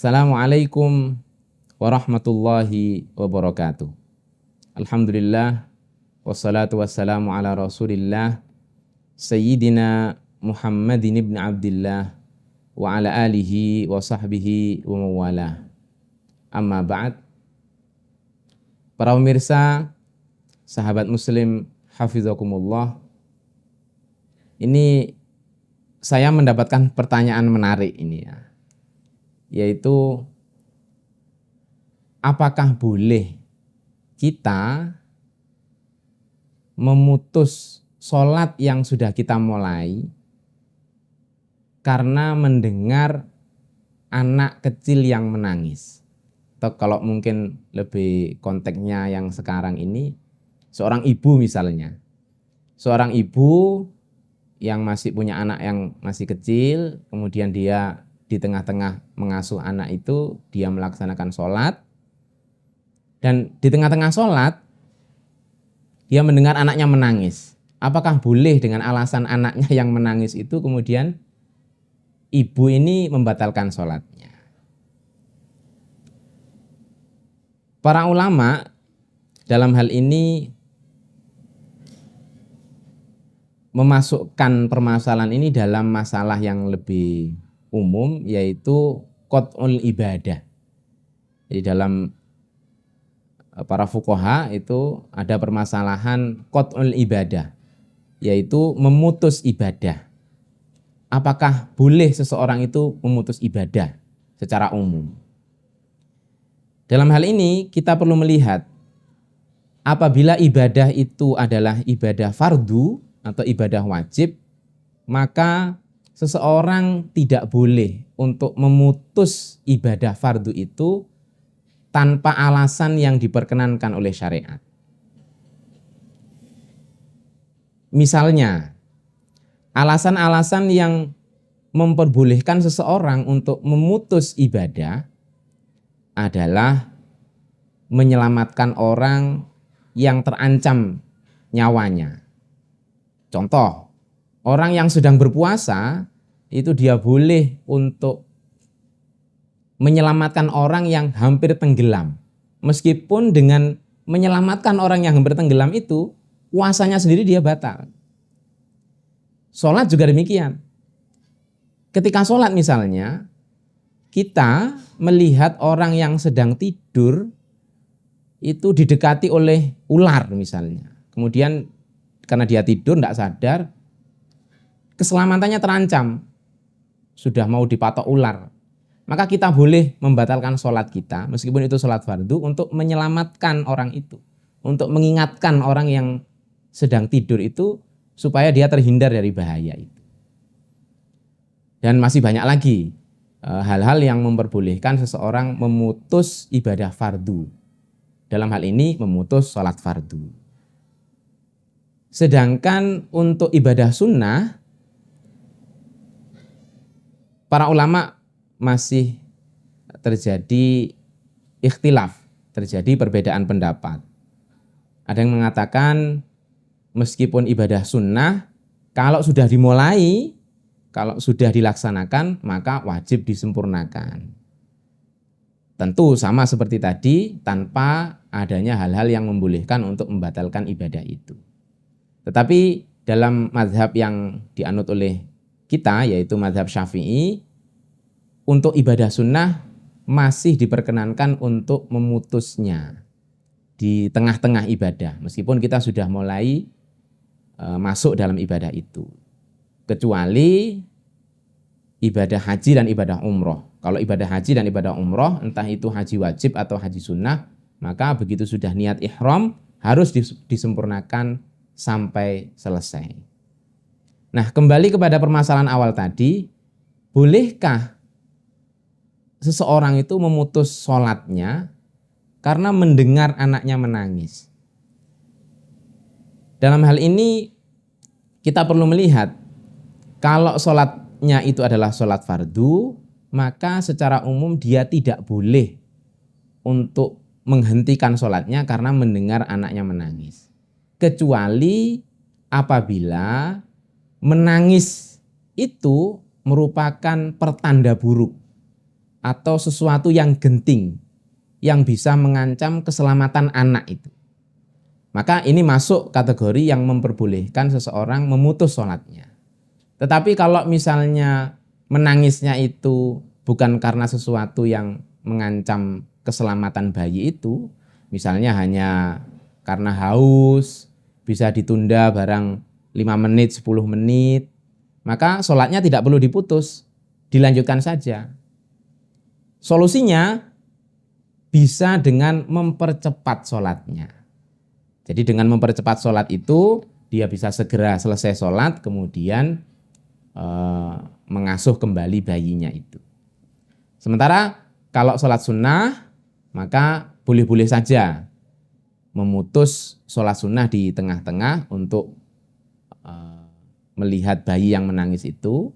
Assalamualaikum warahmatullahi wabarakatuh. Alhamdulillah wassalatu wassalamu ala Rasulillah Sayyidina Muhammadin ibn Abdillah wa ala alihi wa sahbihi wa mawalah. Amma ba'd. Para pemirsa, sahabat muslim hafizakumullah. Ini saya mendapatkan pertanyaan menarik ini ya. Yaitu apakah boleh kita memutus sholat yang sudah kita mulai karena mendengar anak kecil yang menangis? Atau kalau mungkin lebih konteksnya yang sekarang ini, seorang ibu misalnya. Seorang ibu yang masih punya anak yang masih kecil, kemudian dia di tengah-tengah mengasuh anak itu, dia melaksanakan sholat, dan di tengah-tengah sholat dia mendengar anaknya menangis. Apakah boleh dengan alasan anaknya yang menangis itu kemudian ibu ini membatalkan sholatnya? Para ulama dalam hal ini memasukkan permasalahan ini dalam masalah yang lebih umum, yaitu qat'ul ibadah. Jadi dalam para fuqaha itu ada permasalahan qat'ul ibadah, yaitu memutus ibadah. Apakah boleh seseorang itu memutus ibadah secara umum? Dalam hal ini kita perlu melihat apabila ibadah itu adalah ibadah fardu atau ibadah wajib, maka seseorang tidak boleh untuk memutus ibadah fardu itu tanpa alasan yang diperkenankan oleh syariat. Misalnya, alasan-alasan yang memperbolehkan seseorang untuk memutus ibadah adalah menyelamatkan orang yang terancam nyawanya. Contoh, orang yang sedang berpuasa itu dia boleh untuk menyelamatkan orang yang hampir tenggelam. Meskipun dengan menyelamatkan orang yang hampir tenggelam itu, puasanya sendiri dia batal. Sholat juga demikian. Ketika sholat misalnya, kita melihat orang yang sedang tidur itu didekati oleh ular misalnya. Kemudian karena dia tidur tidak sadar, keselamatannya terancam. Sudah mau dipatok ular, maka kita boleh membatalkan sholat kita, meskipun itu sholat fardu, untuk menyelamatkan orang itu, untuk mengingatkan orang yang sedang tidur itu supaya dia terhindar dari bahaya itu. Dan masih banyak lagi hal-hal yang memperbolehkan seseorang memutus ibadah fardu. Dalam hal ini memutus sholat fardu. Sedangkan untuk ibadah sunnah, para ulama masih terjadi ikhtilaf, terjadi perbedaan pendapat. Ada yang mengatakan meskipun ibadah sunnah, kalau sudah dimulai, kalau sudah dilaksanakan, maka wajib disempurnakan. Tentu sama seperti tadi, tanpa adanya hal-hal yang membolehkan untuk membatalkan ibadah itu. Tetapi dalam mazhab yang dianut oleh kita, yaitu mazhab Syafi'i, untuk ibadah sunnah masih diperkenankan untuk memutusnya di tengah-tengah ibadah, meskipun kita sudah mulai masuk dalam ibadah itu, kecuali ibadah haji dan ibadah umroh. Kalau ibadah haji dan ibadah umroh, entah itu haji wajib atau haji sunnah, maka begitu sudah niat ihram harus disempurnakan sampai selesai. Nah, kembali kepada permasalahan awal tadi, bolehkah seseorang itu memutus sholatnya karena mendengar anaknya menangis? Dalam hal ini kita perlu melihat, kalau sholatnya itu adalah sholat fardu, maka secara umum dia tidak boleh untuk menghentikan sholatnya karena mendengar anaknya menangis. Kecuali apabila menangis itu merupakan pertanda buruk. atau sesuatu yang genting yang bisa mengancam keselamatan anak itu, maka ini masuk kategori yang memperbolehkan seseorang memutus sholatnya. Tetapi kalau misalnya menangisnya itu bukan karena sesuatu yang mengancam keselamatan bayi itu, misalnya hanya karena haus, bisa ditunda barang 5 menit, 10 menit, maka sholatnya tidak perlu diputus, dilanjutkan saja. Solusinya bisa dengan mempercepat sholatnya. Jadi dengan mempercepat sholat itu, dia bisa segera selesai sholat, kemudian mengasuh kembali bayinya itu. Sementara kalau sholat sunnah, maka boleh-boleh saja memutus sholat sunnah di tengah-tengah untuk melihat bayi yang menangis itu,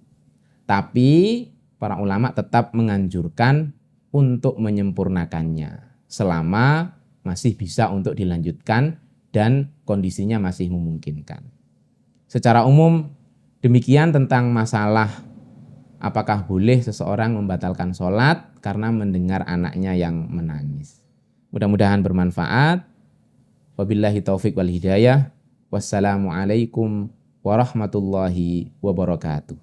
tapi para ulama tetap menganjurkan untuk menyempurnakannya selama masih bisa untuk dilanjutkan dan kondisinya masih memungkinkan. Secara umum demikian tentang masalah apakah boleh seseorang membatalkan sholat karena mendengar anaknya yang menangis. Mudah-mudahan bermanfaat. Wabillahi taufik wal hidayah. Wassalamualaikum warahmatullahi wabarakatuh.